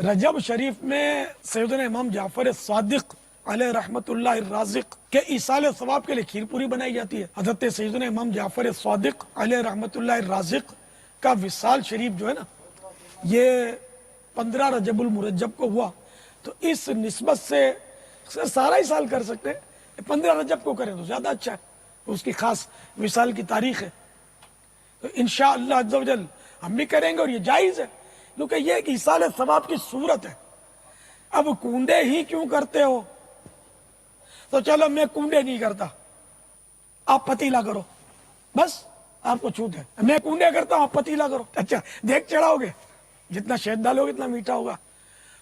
رجب شریف میں سیدنا امام جعفر صادق علیہ رحمت اللہ الرازق کے ایصال ثواب کے لیے کھیر پوری بنائی جاتی ہے۔ حضرت سیدنا امام جعفر صادق علیہ رحمت اللہ الرازق کا وصال شریف جو ہے نا، یہ 15 رجب المرجب کو ہوا، تو اس نسبت سے سارا ہی سال کر سکتے ہیں، 15 رجب کو کریں تو زیادہ اچھا ہے، اس کی خاص وصال کی تاریخ ہے، تو انشاءاللہ عز و جل ہم بھی کریں گے، اور یہ جائز ہے کیونکہ یہ ایک ایصال ثواب کی صورت ہے۔ اب کنڈے ہی کیوں کرتے ہو؟ تو چلو میں کنڈے نہیں کرتا، آپ پتیلا کرو، بس آپ کو چھوٹ ہے۔ میں کنڈے کرتا ہوں، آپ پتیلا کرو، اچھا دیگ چڑھاؤ گے، جتنا شہد ڈالو گے اتنا میٹھا ہوگا۔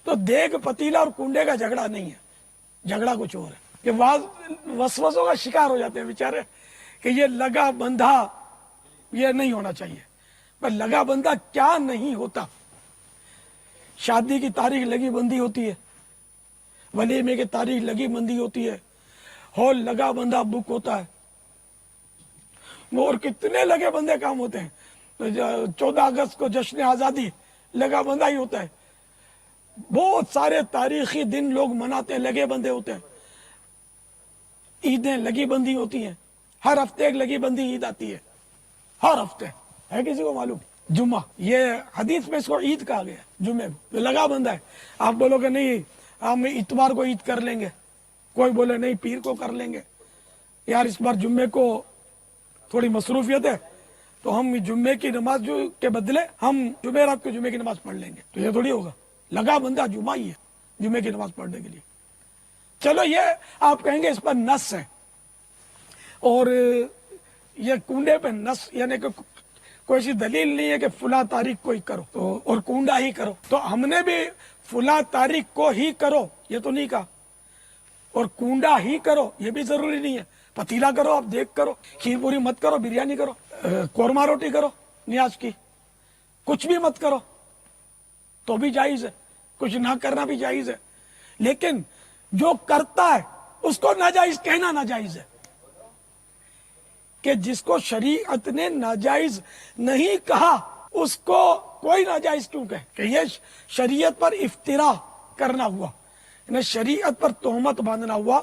تو دیگ پتیلا اور کنڈے کا جھگڑا نہیں ہے، جھگڑا کچھ اور ہے کہ وسوسوں کا شکار ہو جاتے ہیں بیچارے کہ یہ لگا بندھا یہ نہیں ہونا چاہیے۔ پر لگا بندھا کیا نہیں ہوتا؟ شادی کی تاریخ لگی بندی ہوتی ہے، ولیمے کی تاریخ لگی بندی ہوتی ہے، ہال لگا بندھا بک ہوتا ہے، اور کتنے لگے بندے کام ہوتے ہیں۔ 14 اگست کو جشن آزادی لگا بندھا ہی ہوتا ہے، بہت سارے تاریخی دن لوگ مناتے ہیں، لگے بندے ہوتے ہیں، عیدیں لگی بندی ہوتی ہیں، ہر ہفتے ایک لگی بندی عید آتی ہے، ہر ہفتے ہے، کسی کو معلوم؟ جمعہ، یہ حدیث میں اس کو عید کہا گیا ہے، جمعے کو لگا بندہ ہے۔ آپ بولو کہ نہیں ہم اتوار کو عید کر لیں گے، کوئی بولے نہیں پیر کو کر لیں گے، یار اس بار جمعے کو تھوڑی مصروفیت ہے تو ہم جمعے کی نماز کے بدلے ہم جمعرات کو جمعے کی نماز پڑھ لیں گے، تو یہ تھوڑی ہوگا، لگا بندہ جمعہ ہی ہے جمعے کی نماز پڑھنے کے لیے۔ چلو یہ آپ کہیں گے اس پر نص ہے، اور یہ کنڈے پہ نص یعنی کہ کوئی ایسی دلیل نہیں ہے کہ فلاں تاریخ کو ہی کرو تو اور کنڈا ہی کرو، تو ہم نے بھی فلاں تاریخ کو ہی کرو یہ تو نہیں کہا، اور کنڈا ہی کرو یہ بھی ضروری نہیں ہے، پتیلا کرو، آپ دیکھ کرو، کھیر پوری مت کرو، بریانی کرو، قورمہ روٹی کرو نیاز کی، کچھ بھی مت کرو تو بھی جائز ہے، کچھ نہ کرنا بھی جائز ہے، لیکن جو کرتا ہے اس کو ناجائز کہنا ناجائز ہے، کہ جس کو شریعت نے ناجائز نہیں کہا اس کو کوئی ناجائز کیوں کہے؟ کہ یہ شریعت پر افتراء کرنا ہوا، یعنی شریعت پر تہمت باندھنا ہوا۔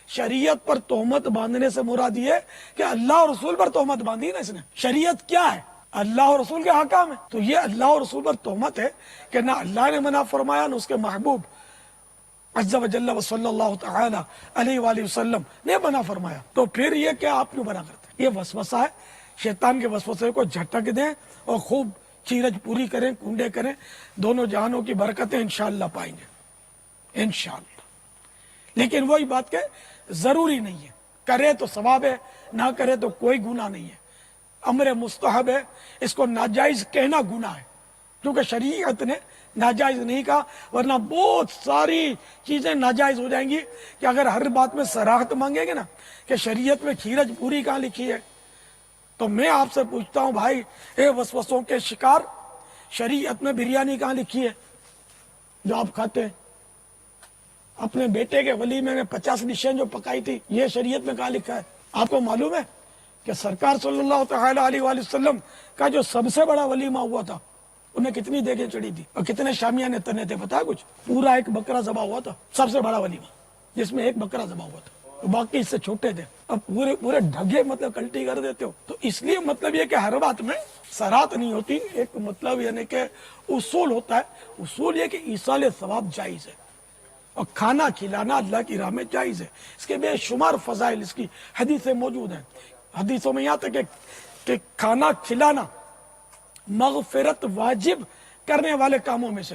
شریعت پر تہمت باندھنے سے مراد یہ کہ اللہ اور رسول پر تہمت باندھی نا اس نے۔ شریعت کیا ہے؟ اللہ اور رسول کے حکام ہے، تو یہ اللہ اور رسول پر تہمت ہے کہ نہ اللہ نے منع فرمایا نہ اس کے محبوب عز و جل و صلی اللہ تعالی علیہ وآلہ وسلم نے منع فرمایا، تو پھر یہ کیا آپ کیوں منع کرتے ہیں؟ یہ وسوسہ ہے، شیطان کے وسوسے کو جھٹک دیں اور خوب چیرج پوری کریں، کنڈے کریں، دونوں جہانوں کی برکتیں انشاءاللہ پائیں گے انشاءاللہ۔ لیکن وہی بات کہ ضروری نہیں ہے، کرے تو ثواب ہے، نہ کرے تو کوئی گناہ نہیں ہے، امر مستحب ہے، اس کو ناجائز کہنا گناہ ہے کیونکہ شریعت نے ناجائز نہیں کہا، ورنہ بہت ساری چیزیں ناجائز ہو جائیں گی کہ اگر ہر بات میں صراحت مانگیں گے نا کہ شریعت میں کھیرج پوری کہاں لکھی ہے، تو میں آپ سے پوچھتا ہوں بھائی اے وسوسوں کے شکار، شریعت میں بریانی کہاں لکھی ہے جو آپ کھاتے ہیں؟ اپنے بیٹے کے ولیمے میں 50 ڈشیں جو پکائی تھی یہ شریعت میں کہاں لکھا ہے؟ آپ کو معلوم ہے کہ سرکار صلی اللہ تعالی علیہ وآلہ وسلم کا جو سب سے بڑا ولیمہ ہوا تھا انہیں کتنی دیگیں چڑھی تھی اور کتنے شامیانے تنے تھے پتا ہے کچھ؟ پورا ایک بکرا ذبح ہوا تھا، سب سے بڑا ولیمہ جس میں ایک بکرا ذبح ہوا تھا، باقی اس سے چھوٹے تھے۔ اب پورے ڈھگے مطلب کلٹی کر دیتے ہو، تو اس لیے مطلب یہ کہ ہر بات میں صراحت نہیں ہوتی، ایک مطلب یعنی کہ اصول ہوتا ہے، اصول یہ کہ ایصال ثواب جائز ہے، اور کھانا کھلانا اللہ کی راہ میں جائز ہے، اس کے بے شمار فضائل اس کی حدیثیں موجود ہیں۔ حدیثوں میں یہاں تک کہ کھانا کھلانا مغفرت واجب کرنے والے کاموں میں سے